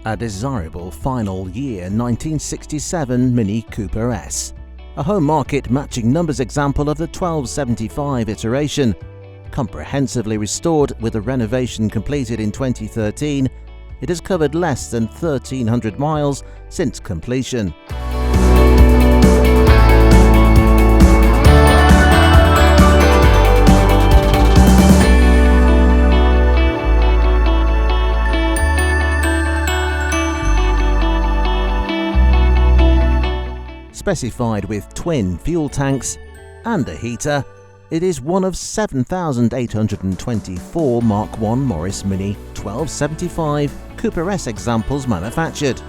A desirable final year 1967 Mini Cooper S. A home market matching numbers example of the 1275 iteration. Comprehensively restored with a renovation completed in 2013, it has covered less than 1,300 miles since completion. Specified with twin fuel tanks and a heater, it is one of 7,824 Mark I Morris Mini 1275 Cooper S examples manufactured.